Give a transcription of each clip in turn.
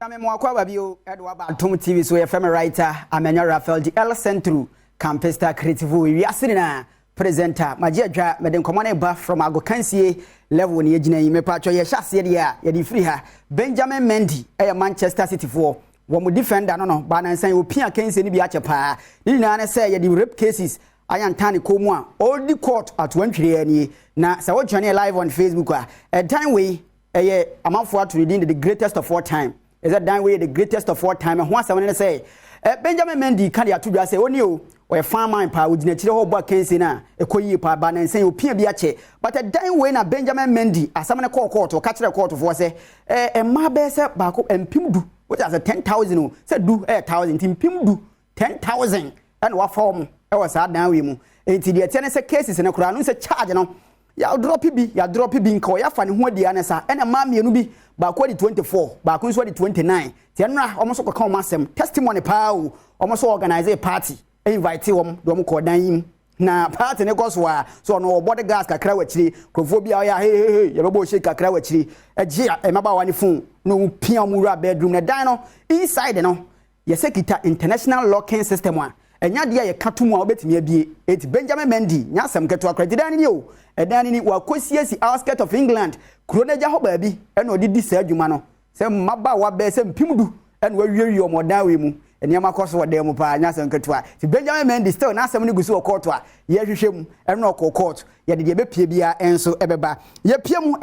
I'm Mwakwa Babio, Edward Tom TV, so a family writer, Amenya Raphael, the El Centro, Campesta Creative, we are sitting presenter, Major, Madame Command Buff from Kasee level in Yajina, me patcho, Yashasia, Yadi Freeha, Benjamin Mendy, a Manchester City for one defender, no, but I'm saying, Pia Kasee, Biachapa, Nina say, the rape cases. I am Tani Komwa, all the court at 1 na sa what journey live on Facebook a time we I'm out for to reading the greatest of all time. Is that time we the greatest of all time and once I want to say Benjamin Mendy can ya to say only you or farmer in power with the whole back Kasee na a koyi pa ban and say opia biache but a time when a Benjamin Mendy as someone call court or catch the court of say a ma besa bako and pimdu which has a 10,000 said do 1,000 team pimdu 10,000 and what form I was sad now we mu enti the tennis cases in a kura no say charge no ya drop bi nko ya fa ne ho dia ne sa ena ma mienu bi ba ko di 24 ba ko so di 29 ti enra omo so ko masem testimony pa o omo so organize a party invite wom do ko dan yim na party ne ko so no body gas kakra wachiri crofobia ya hey ya bebo shake kakra wachiri eje e maba wani phone no pia mu ra bedroom na dan no inside no yese kita international locking system a enya dia ye katumu a obetimi abie eti Benjamin Mendy nya asem keto akra didan ni o edan ni wa kosiesi outskirt of England kuro na ja ho ba bi e na odidi sa adwuma no se maba wa be se mpimdu e na wawiwi o modan we mu enia makoso wo dem pa nya asem keto a ti Benjamin Mendy still na asem ni gusu o court a ye hwehwem e na o court ye de be pie bia enso ebeba ye pie mu e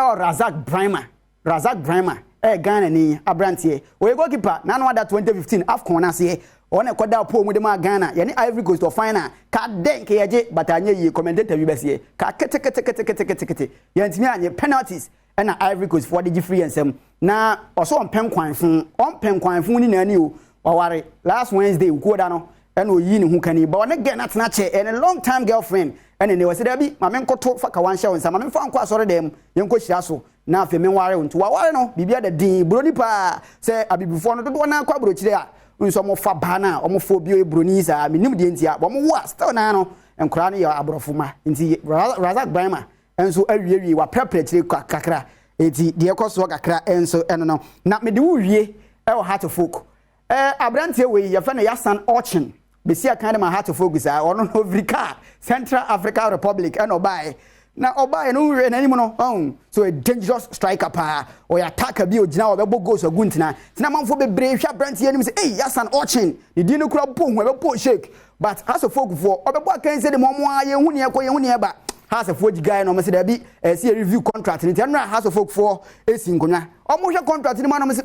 Razak Brahma Ghana ni abrantie we goalkeeper na no ada 2015 AFCON na se on e koda po mu de ma Ghana ye ni Ivory Coast to final ka den ke yeje but anye yi commentator wi besie ka kete ye ntimi anye penalties na Ivory Coast for the free ensem na oso on pen kwan fun ni na ni o waware last Wednesday ko da no na oyi ni hu kani ba on get na tena che and a long time girlfriend and ne was there bi ma men koto fa ka wan hye won sa ma men fa anko asore dem ye nko hia so na afi men ware nto waware no bibia da din broni pa se abibufo no dodo na akwa brochire a nso mo fa bana o mo fo bio ebroni sa menim de ntia bo mo wa still na no enkura no ya abrofoma nti Razak Brahma enso awie wa prepare kakra eti de ekoso kakra enso eno no na me de wuwie e o heart of folk abrantie we ya fa na yasan auction be see kind of my heart of focus ono no Africa Central African Republic and obai na obai no we na nimu no so a dangerous striker pa or attacker bi ogina obebo goals oguntina tina manfo bebre hwa brantie anim say hey yasan auction the dino kura po hu obebo shake but as of folk for obebo akan say the momo aye hu ne ba has a foji guy no say da bi see a review contract ni tenra has of folk for esi nkonya omo hwe contract ni ma no say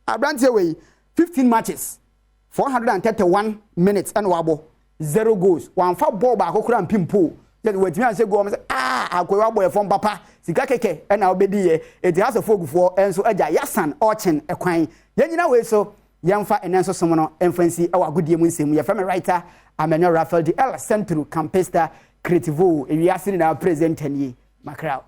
abrantie we 15 matches 431 minutes and wabo 0 goals one fa ball ba akokura mpimpo that wetimi an say go am say akowa boy from papa sika keke and na obedi ye it has a folk for enso aja yasan auction ekwan yanyina we so yamfa enenso somo no emfansi e wa godie mu nsemu ye family writer Amenya Raphael the El Centro Campesta Creative ewiase na presenter ni makrao